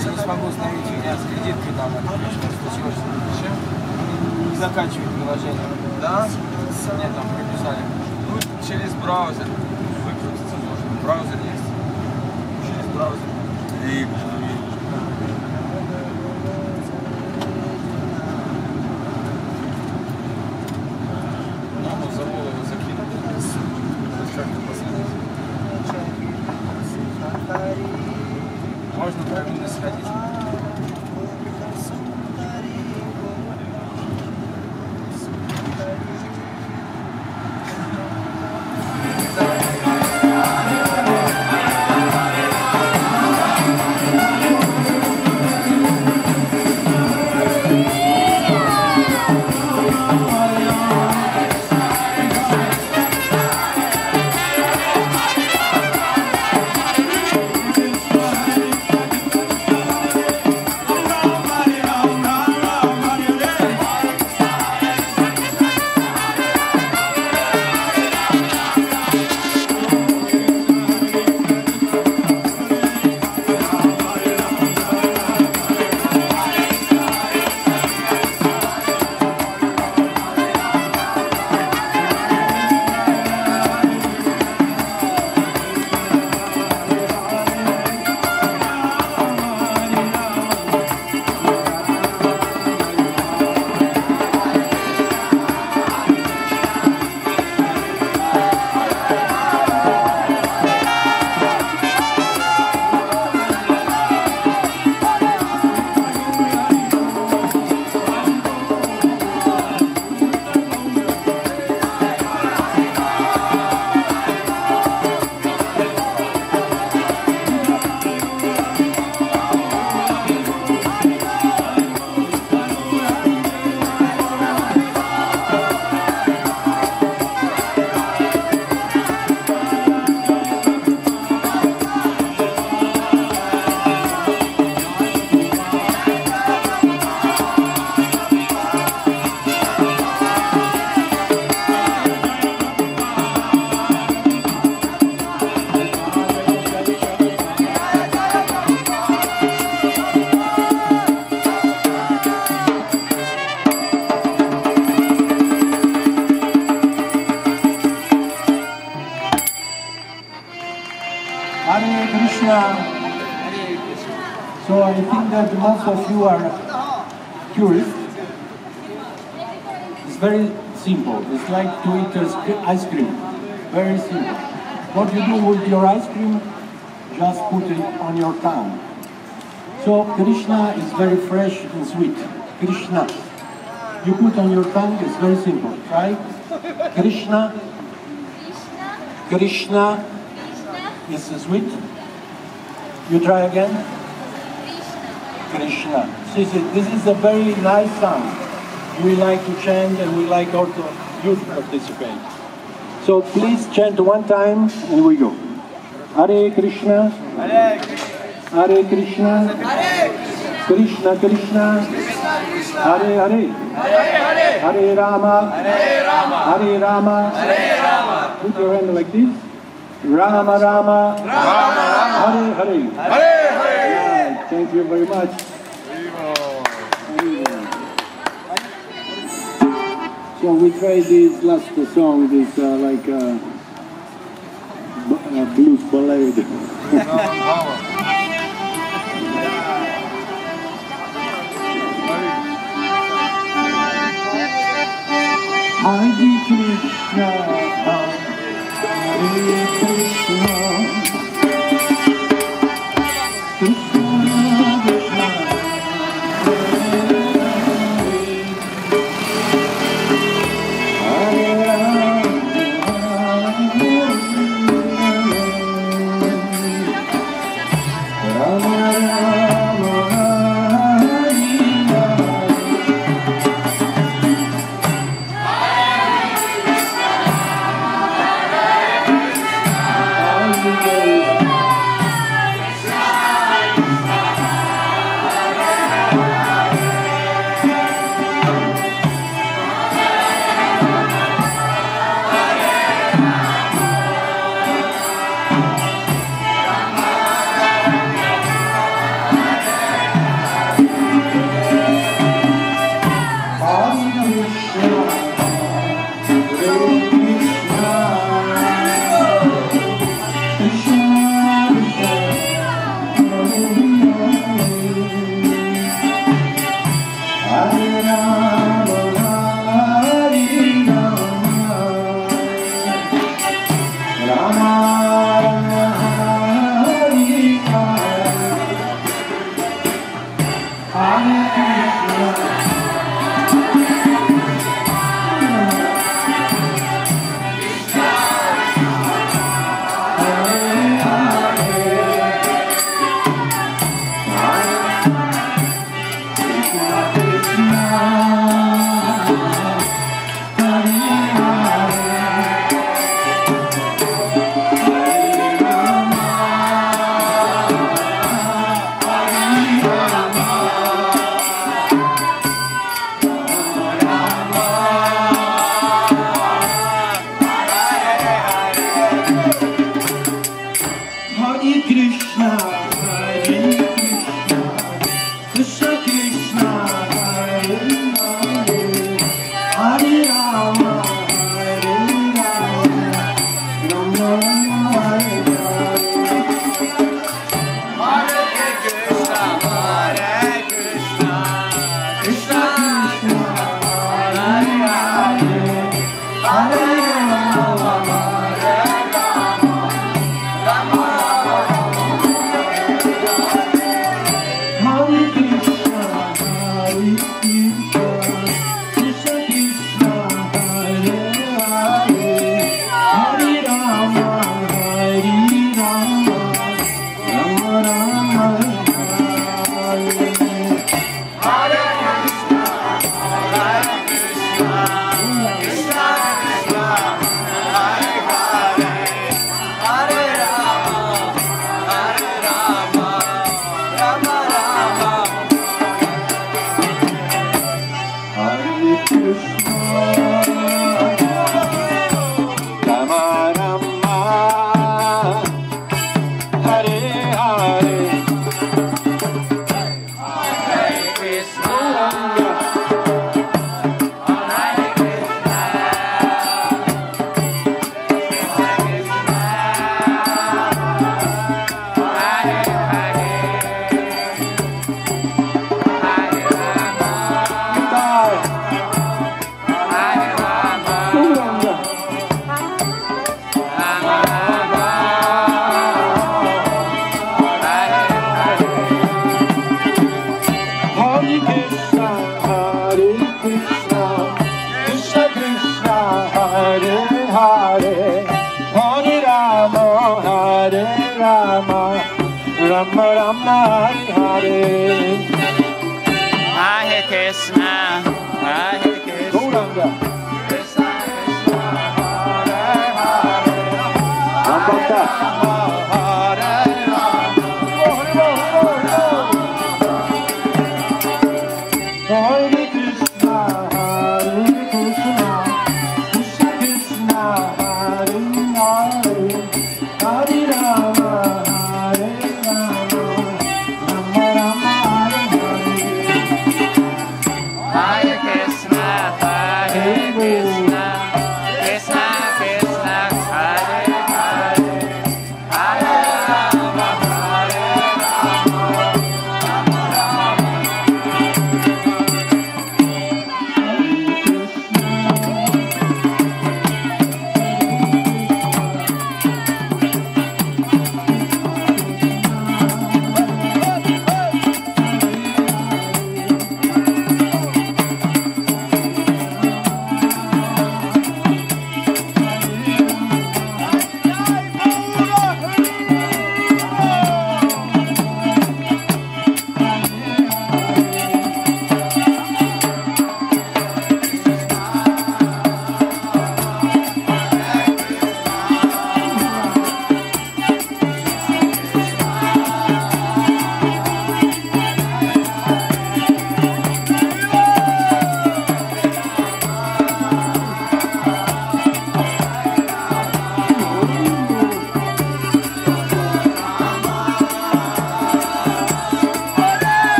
Сейчас я не смогу установить, у меня с кредиткой там случилось. Не заканчивает приложение. Да? Нет, там прописали. Ну, через браузер выкрутиться можно. Браузер есть. Через браузер. Маму за голову закинули. Как-то посадить. Можно правильно сходить. Hare Krishna. So I think that most of you are curious. It's very simple. It's like to eat ice cream. Very simple. What you do with your ice cream, just put it on your tongue. So Krishna is very fresh and sweet. Krishna. You put on your tongue, it's very simple. Try. Krishna. Krishna is sweet. You try again. Krishna. This is a very nice sound. We like to chant and we like also you to participate. So please chant one time and we go. Hare Krishna. Hare Krishna. Hare Krishna. Krishna Krishna. Hare Hare. Hare Rama. Hare Rama. Put your hand like this. Rama Rama. Hare Hare. Right. Thank you very much. So we tried this last song, this like blues ballad. Hare Krishna, Hare Krishna, Krishna Krishna, Hare Hare, Krishna, Krishna Krishna, Hare Hare, Hare Rama, Hare Rama, Rama Rama, Hare Hare. Hare Krishna, Hare Krishna, Krishna Krishna, Hare Hare, Hare Rama, Hare Rama, Rama Hare Krishna, Hare Krishna, Krishna Krishna, Hare Hare, Hare Rama, Hare Rama, Rama Rama, Hare Hare. Rama Rama, Hare Hare Krishna, Hare Krishna, Krishna Krishna, Hare Hare, Hare Rama, Hare Rama, Hare Krishna, Hare Krishna, Krishna Krishna, Hare Hare, Hare Rama, Hare Rama, Rama Rama, Hare Krishna, Hare Krishna, Krishna Krishna, Hare Hare, Hare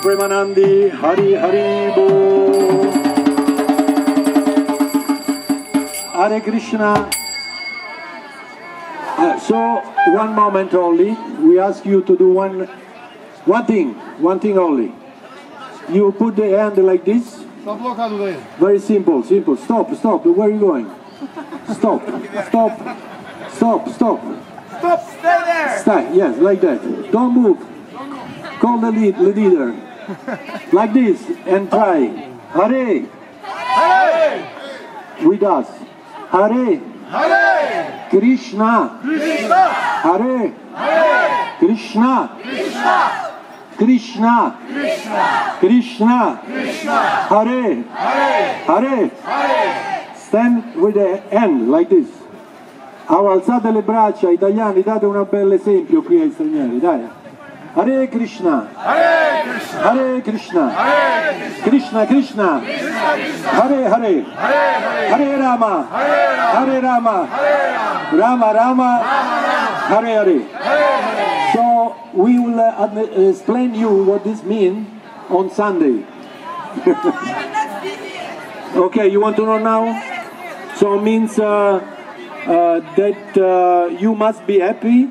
Premanandi, Hari Hari Bo. Hare Krishna. So, one moment only. We ask you to do one thing only. You put the hand like this. Very simple, simple. Stop, stop. Where are you going? Stop, stop, stop, stop. Stop, stay there! Stay, yes, like that. Don't move. Call the leader. Like this, and try. Hare. Hare! With us. Hare. Hare! Krishna. Krishna! Hare. Hare! Krishna. Krishna! Krishna. Krishna! Krishna. Krishna! Hare. Hare! Hare. Hare! Stand with the hand like this. Alzate le braccia, italiani, date un bel esempio qui ai stranieri, dai. Hare Krishna. Hare Krishna! Hare Krishna. Hare Krishna Krishna! Krishna. Krishna! Hare Hare. Hare! Hare Rama. Hare! Hare Rama. Hare! Rama Rama. Hare Hare. Hare! So we will explain you what this means on Sunday. Okay, you want to know now? So it means that you must be happy.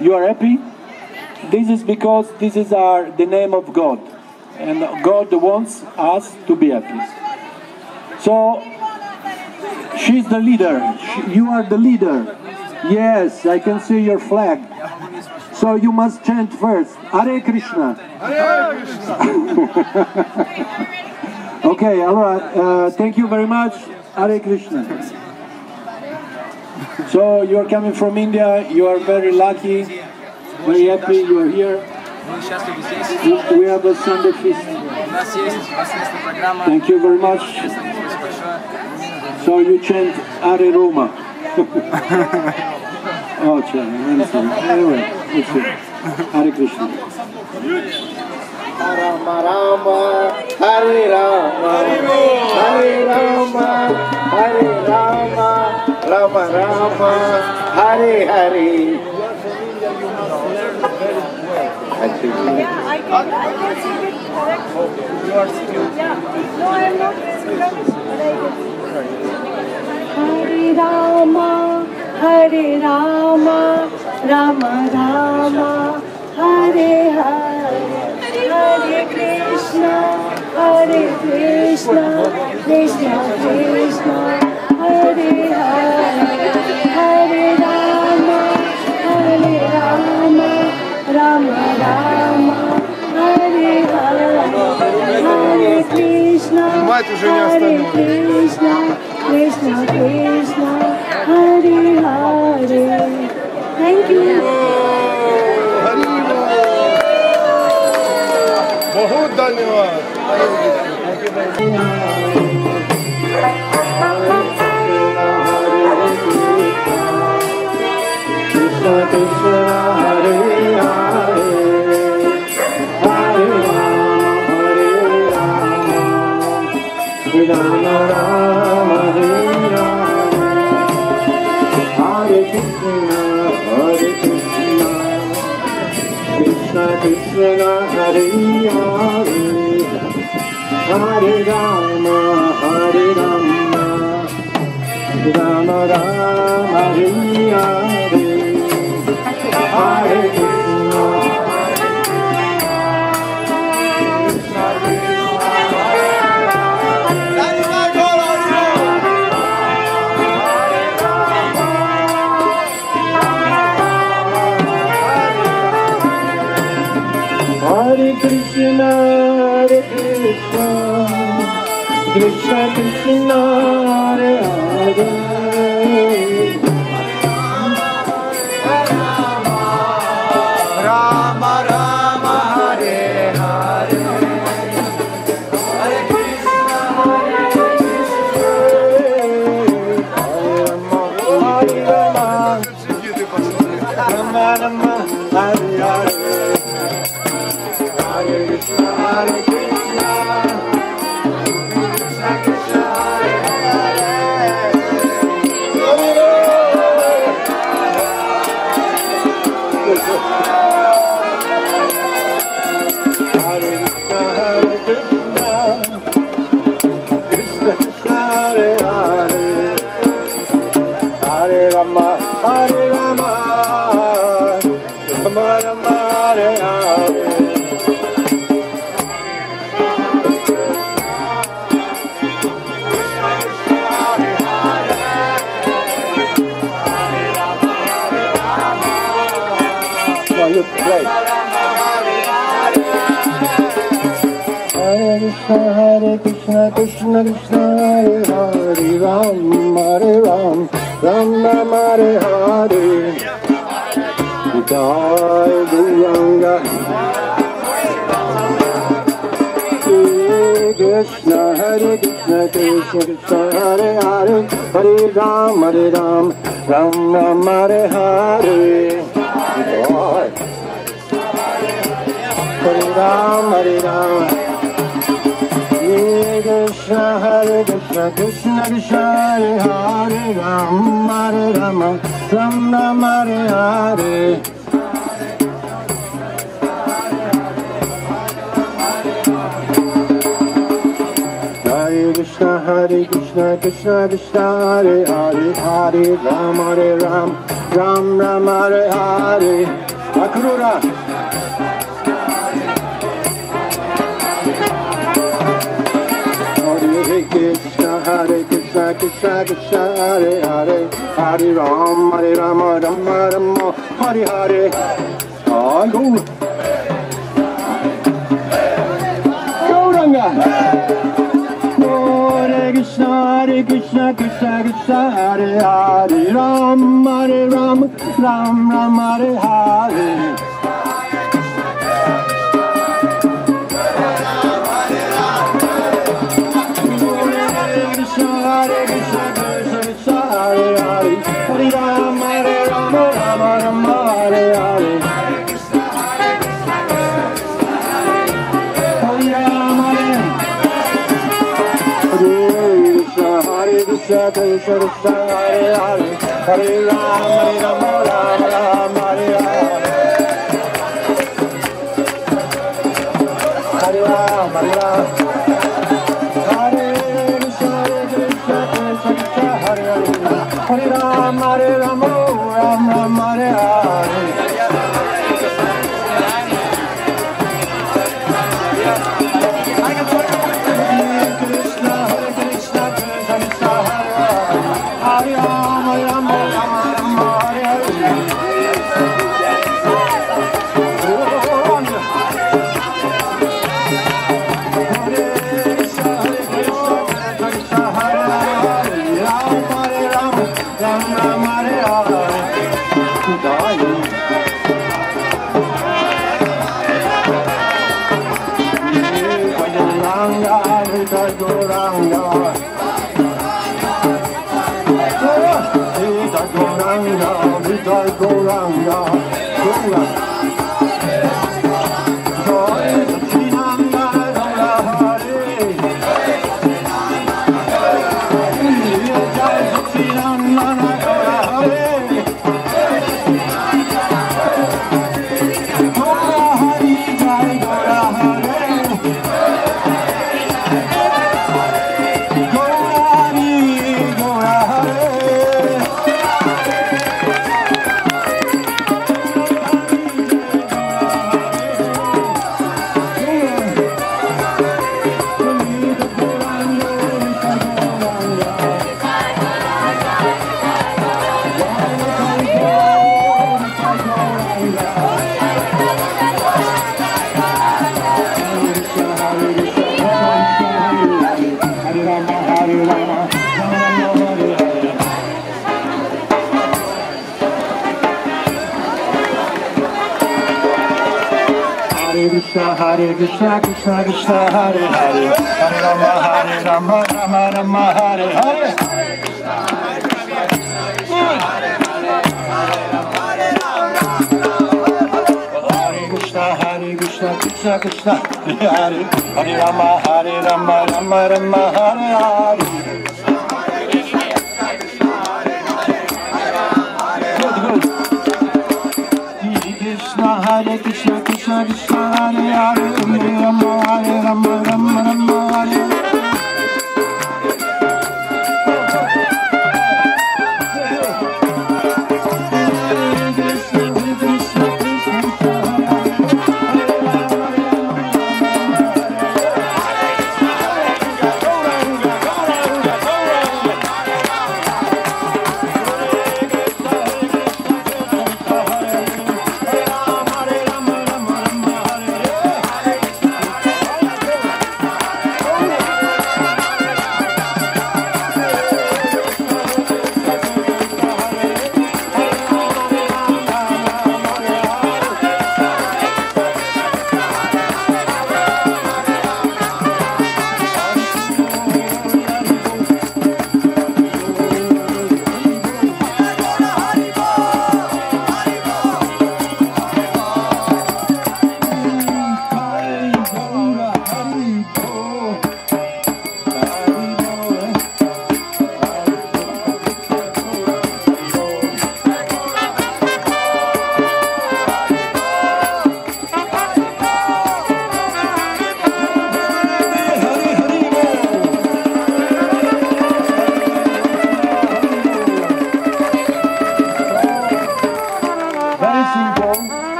You are happy? This is because this is the name of God. And God wants us to be happy. So, she's the leader. You are the leader. Yes, I can see your flag. So you must chant first. Hare Krishna. Hare Krishna! Okay, allora, thank you very much. Hare Krishna. So you are coming from India. You are very lucky, very happy. You are here. Мы счастливы здесь. We have a Sunday feast. У нас есть воскресная программа. Thank you very much. Спасибо большое. So you chant Hare Roma. Oh, anyway, let's see. Hare Krishna. Rama Rama Hare Rama, Hare Rama, Hare Rama, Rama Rama, Hare Hare. Yeah, I can sing it correctly. You are singing. Yeah. No, I am not singing, but I can sing. Hare Rama, Hare Rama, Rama Rama, Hare Hare, Hare Krishna, Hare Krishna, Krishna Krishna, Hare Hare, Hare Rama, Hare Rama, Rama Rama, Hare Hare, Hare Krishna, Hare Krishna, Krishna Krishna, Hare Hare. Thank you. बहुत धन्यवाद. Krishna Krishna Hare Hare, Hare Rama Rama, Hare Rama, Hare Krishna, Krishna Krishna Hare Hare, Hare Rama, Rama Rama, Hare Hare, Hare Krishna. Hare Krishna, Krishna Krishna, Hare Hare, Rama Rama, Hare Hare, Hare Krishna, Hare Rama, Rama Rama, Hare Hare. Hare Krishna, Hare Krishna, Krishna Krishna, Hare Hare, Hare Krishna, Hare Krishna, Krishna Krishna, Hare Hare, Hare Rama, Hare Rama, Rama Rama, Hare Hare. You play. Hare Krishna, Krishna Krishna, Hare Hare, Ram, Hare Ram, Ram Ram, Hare Hare. Jai Guranga. Hare Krishna, Krishna Krishna, Hare Hare, Hare Ram, Ram Ram, Hare Hare. Hare Ram, Hare Ram. Hare Krishna, Krishna Krishna, Hare Hare, Ram, Hare Rama, Ram Ram, Hare Hare. Hare Krishna, Krishna Krishna, Hare Hare, Hare Ram, Ram Ram, Hare Hare. Akrura. Hare Krishna, Krishna Krishna, Hare Hare, Hare Ram, Rama Rama, Hare Hare. Gauranga. Hare Krishna, Krishna Krishna, Hare Hare, Ram, Ram Ram, Hare Hare. Hare Krishna, Krishna Hare Hare, Hare Rama, Rama Rama, Hare Hare. Hare Rama, Krishna Krishna Krishna Hare Hare Hare Rama Rama Rama Hare Hare Hare Rama Hare Krishna Krishna Krishna Hare Hare Hare Rama Rama Rama Hare Hare Hare Krishna Krishna Krishna Hare Hare Hare Rama Rama Rama Hare Hare Hare Krishna Krishna Krishna Hare Hare Hare Rama Rama Rama Hare Hare Hare Krishna Krishna Krishna Hare Hare Hare Rama Rama Rama Hare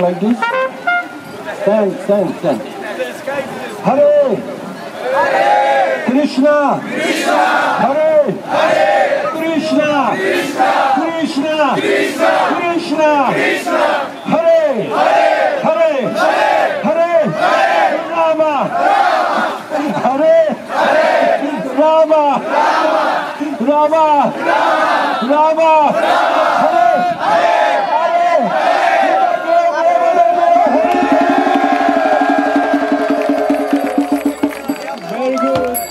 Like this. Stand. Hare Krishna Hare Krishna Krishna Krishna Hare Hare Rama Hare Rama Hare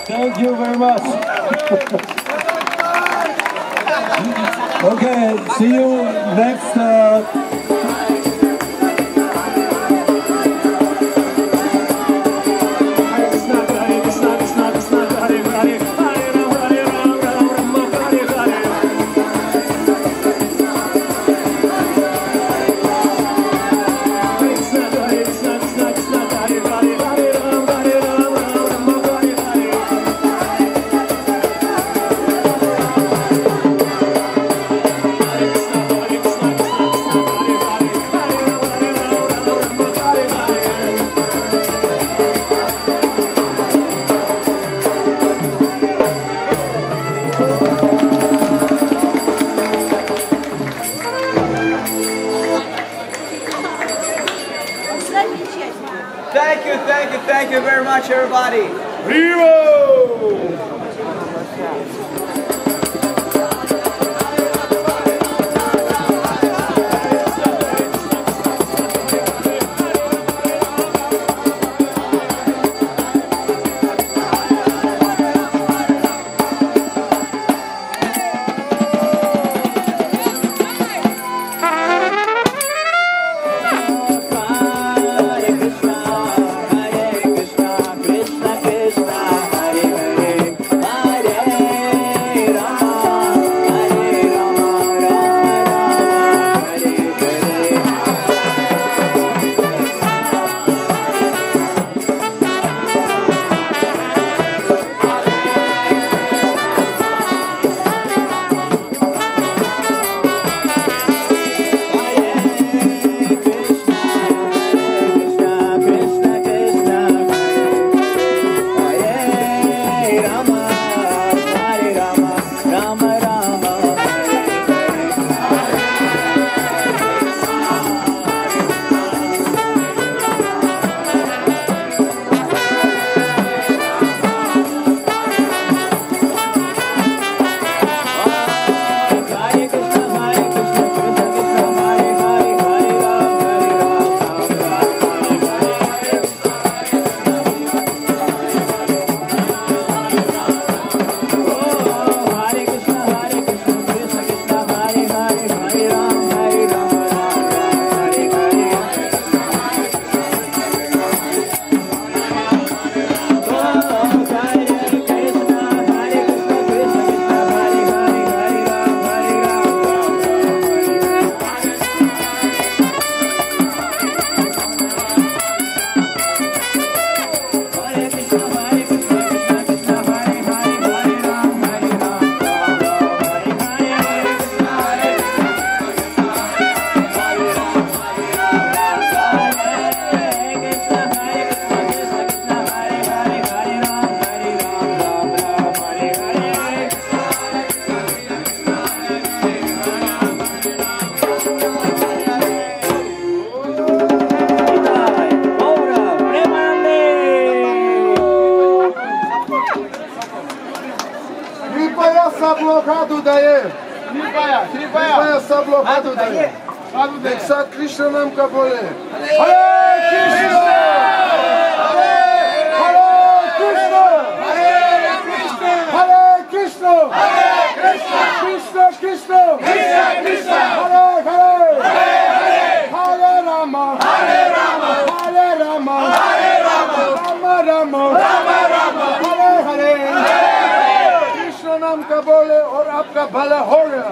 Thank you very much. Okay, see you next Thank you very much, everybody. Blocado daí. Kripa sa blocado daí. Deksa Krishna nam ka bole. Hare Krishna. Hare Krishna. Hare Krishna. Krishna Krishna. Hare Hare. Hare Rama. Hare Rama. Rama Hare Hare. नाम का बोले और आपका भला हो गया।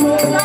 Hare